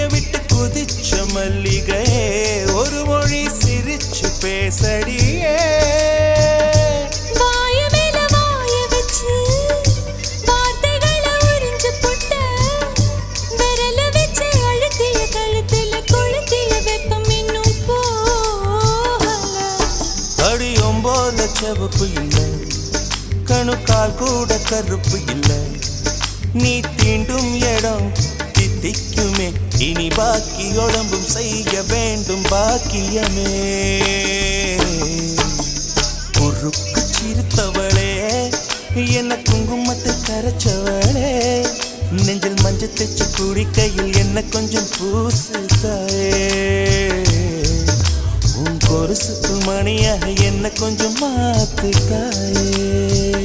விட்டு குதிச்ச மல்லிகையே ஒரு மொழி சிரிச்சு பேசடியே செவப்பு இல்ல கணுக்கால் கூட கருப்பு இல்ல நீ தீண்டும் இடம் தித்திக்குமே இனி பாக்கி உடம்பும் செய்ய வேண்டும் பாக்கியமே குறுக்கு சிரித்தவளே என்ன குங்குமத்தை கரைச்சவளே நெஞ்சில் மஞ்சள் தைச்சு குடிக்கையில் என்ன கொஞ்சம் பூசுதாயே கொலுசுக்கு மணியாக என்ன கொஞ்சம் மாத்து தாயே